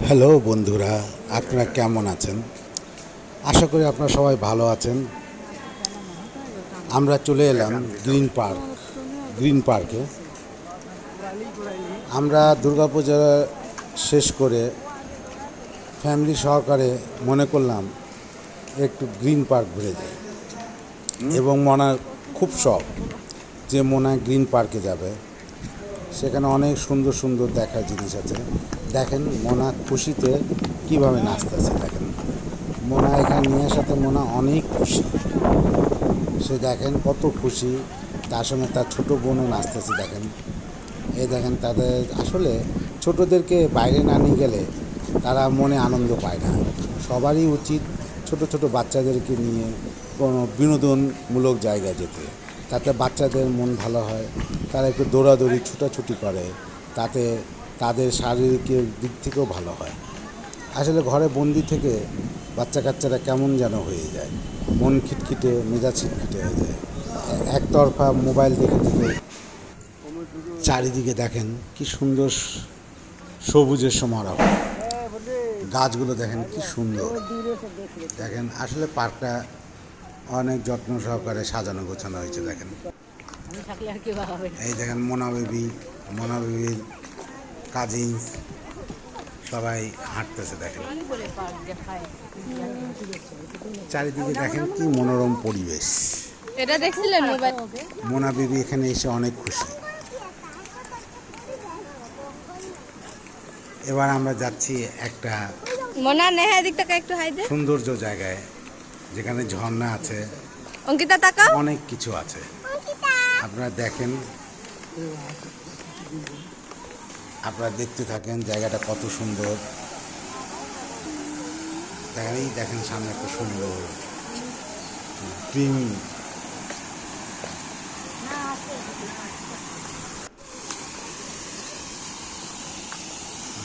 Hello বন্ধুরা, আপনারা কেমন আছেন? আশা করি আপনারা সবাই ভালো আছেন। আমরা চলে এলাম গ্রিন পার্কে। আমরা দুর্গাপূজা শেষ করে ফ্যামিলি সহকারে মনে করলাম একটু গ্রিন পার্ক ঘুরে যাই, এবং মনার খুব শখ যে মোনা গ্রিন পার্কে যাবে। সেখানে অনেক সুন্দর সুন্দর দেখার জিনিস আছে। দেখেন মোনা খুশিতে কীভাবে নাচতেছে। দেখেন মোনা এখানে নিয়ে আসাতে মোনা অনেক খুশি। সে দেখেন কত খুশি, তার সঙ্গে তার ছোটো বোনও নাচতেছে। দেখেন দেখেন তাদের আসলে ছোটোদেরকে বাইরে না নিয়ে গেলে তারা মনে আনন্দ পায় না। সবারই উচিত ছোট ছোট বাচ্চাদেরকে নিয়ে কোনো বিনোদনমূলক জায়গায় যেতে, তাতে বাচ্চাদের মন ভালো হয়, তারা একটু দৌড়াদৌড়ি ছুটাছুটি করে, তাতে তাদের শারীরিক দিক থেকেও ভালো হয়। আসলে ঘরে বন্দি থেকে বাচ্চা কাচ্চারা কেমন যেন হয়ে যায়, মন খিটখিটে, মেজাজ খিটখিটে হয়ে যায়। একতরফা মোবাইল দেখে দেখে চারিদিকে দেখেন কি সুন্দর সবুজের সমারোহ। গাছগুলো দেখেন কি সুন্দর। দেখেন আসলে পার্কটা অনেক যত্ন সহকারে সাজানো গোছানো হয়েছে। দেখেন এই দেখেন মোনা বেবির কাজিনস সবাই হাঁটতেছে। দেখেন চারিদিকে দেখেন কি মনোরম পরিবেশ। এটা দেখছিলেন মোবাইল? মোনা বেবি এখানে এসে অনেক খুশি। এবার আমরা যাচ্ছি একটা মোনা নেহা দিক থেকে একটু হাই দে। সৌন্দর্য জায়গায়, যেখানে ঝর্ণা আছে, অঙ্কিতা তাকাও। অনেক কিছু আছে। আপনারা দেখেন, আপনারা দেখতে থাকেন জায়গাটা কত সুন্দর। দেখেন সামনে একটা সুন্দর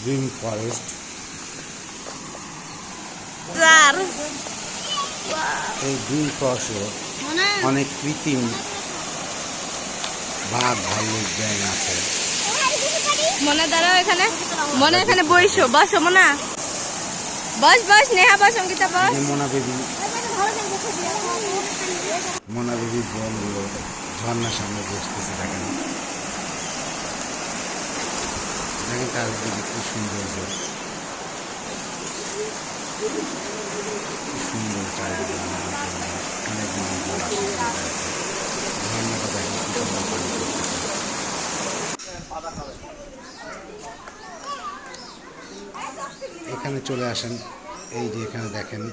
গ্রিন ফরেস্ট। এই গ্রিন ফরেস্টে অনেক কৃত্রিম বাঘ, ভাল্লুক, ব্যাঙ আছে। মোনা দাঁড়াও এখানে, মোনা এখানে বসো, বসো মোনা, বস নেহা বস, অঙ্কিতা বস। মোনা বেবির বোনগুলো ঝর্ণার সামনে বসতেছে। দেখেন তার দিকে কি সৌন্দর্য, কি সুন্দর চারিদিকে অনেক মানুষজন আসে। ঝর্ণাটা দেখেন কি সুন্দর পানি করতেছে। এখানে চলে আসেন, এই যে এখানে দেখেন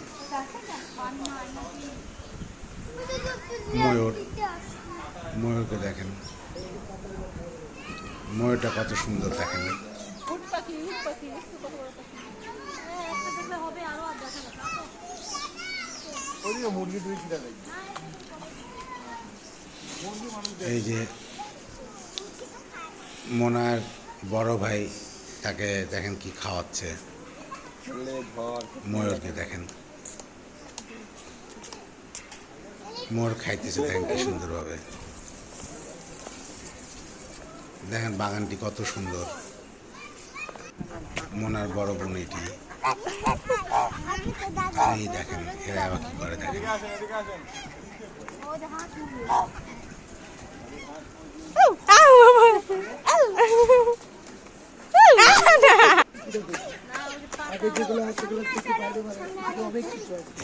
ময়ূরকে দেখেন, ময়ূরটা কত সুন্দর। দেখেন এই যে মোনার বড় ভাই, তাকে দেখেন কি খাওয়াচ্ছে ময়ূরকে। দেখেন ময়ূর খাইতেছে, দেখেন কি সুন্দরভাবে। দেখেন বাগানটি কত সুন্দর। মোনার বড় বোন এটি। এই দেখেন এরা আবার কি করে। দেখেন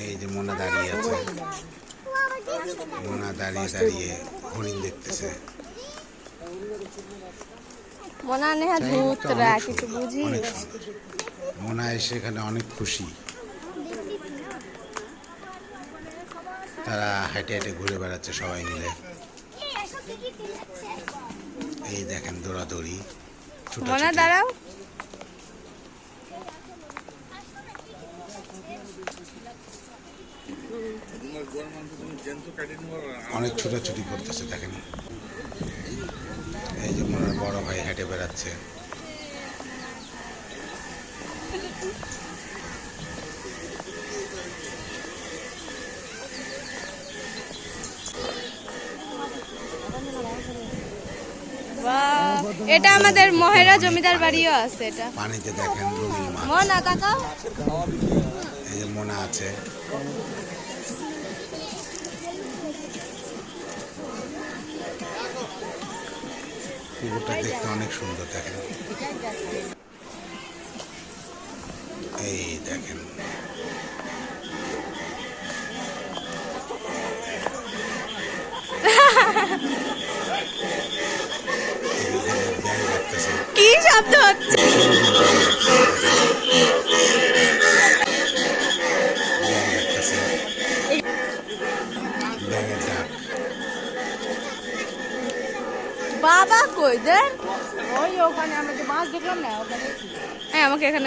এই যে মোনা দাঁড়িয়ে আছে, মোনা দাঁড়িয়ে হরিণ দেখতেছে। মোনা নেহা ধুতরা কিছু বুঝি। মোনা এসে এখানে অনেক খুশি। তারা হেঁটে হেঁটে ঘুরে বেড়াচ্ছে সবাই মিলে। এই দেখেন দৌড়াদৌড়ি, মোনা দাঁড়াও। অনেক ছোটাছুটি করতেছে। দেখেন এই যে মোনার বড় ভাই হেঁটে বেড়াচ্ছে। বাহ এটা আমাদের মহেরা জমিদার বাড়িও আছে এটা। পানিতে দেখেন রঙিন মাছ। মোনা কাকা এই যে মোনা আছে। পুকুরটা দেখতে অনেক সুন্দর দেখেন। এই দেখেন কি শব্দ হচ্ছে? বাবা কই দেন? ওই ওখানে আমরা যে মাছ দেখলাম না ওখানে। হ্যাঁ আমাকে এখানে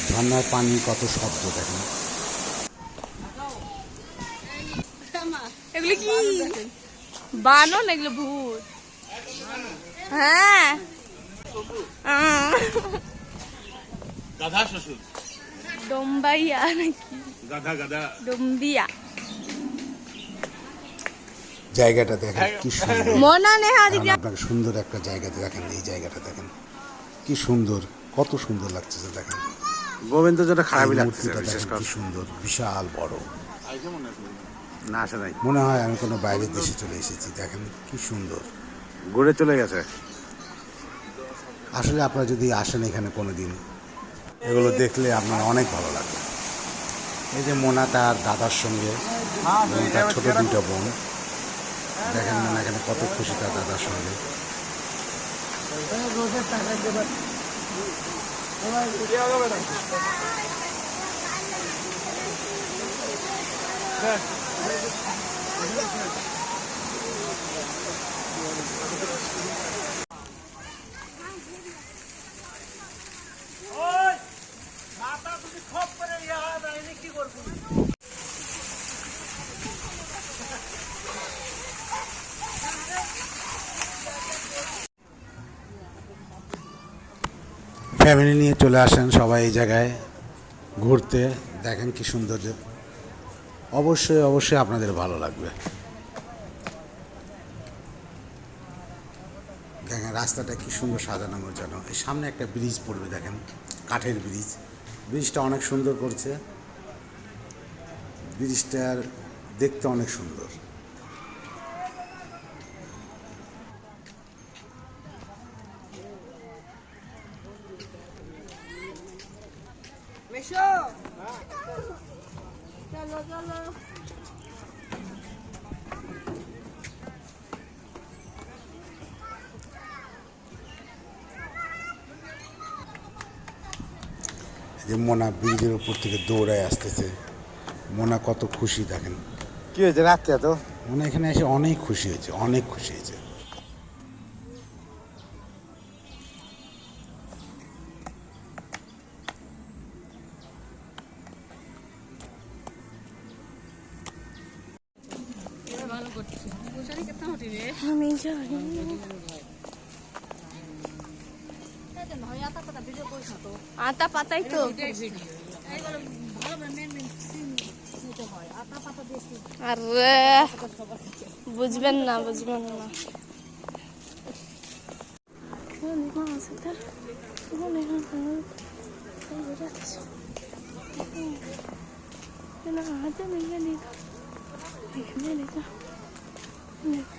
ঝর্ণার পানি কত শব্দ দেখেন। এগুলো কি বানর না এগুলো ভূত? হ্যাঁ গাধা শ্বশুর, ডম্বাইয়া নাকি গাধা গাধা। ডম্বিয়া। জায়গাটা দেখেন কি সুন্দর। মোনা নেহা দিদি এখন আপনাকে সুন্দর একটা জায়গাতে দেখেন। এই জায়গাটা দেখেন কি সুন্দর, কত সুন্দর লাগতেছে দেখেন। গোবিন্দ যেটা খারাপই এই লাগছে মূর্তিটা বিশেষ দেখেন করে। কি সুন্দর, বিশাল বড়। না আসে নাই, মনে হয় আমি কোনো বাইরের দেশে চলে এসেছি। দেখেন কি সুন্দর। ঘুরে চলে গেছে। আসলে আপনারা যদি আসেন এখানে কোনো দিন, এগুলো দেখলে আপনার অনেক ভালো লাগবে। এই যে মোনা তার দাদার সঙ্গে এবং তার ছোট দুইটা বোন, দেখেন মোনা এখানে কত খুশি তার দাদার সঙ্গে। ফ্যামিলি নিয়ে চলে আসেন সবাই এই জায়গায় ঘুরতে। দেখেন কি সৌন্দর্য, অবশ্যই অবশ্যই আপনাদের ভালো লাগবে। দেখেন রাস্তাটা কি সুন্দর সাজানো গোছানো। এই সামনে একটা ব্রিজ পড়বে দেখেন, কাঠের ব্রিজ। ব্রিজটা অনেক সুন্দর করছে, ব্রিজটার দেখতে অনেক সুন্দর। চলো চলো যে মোনা ব্রিজের উপর থেকে দৌড়ায় আসতেছে। মোনা কত খুশি দেখেন। কি হয়েছে রাত্রে তো? মোনা এখানে এসে অনেক খুশি হয়েছে, অনেক খুশি হয়েছে। আমি জানি আতা পাতাই তো। আরে বুঝবেন না বুঝবেন না। না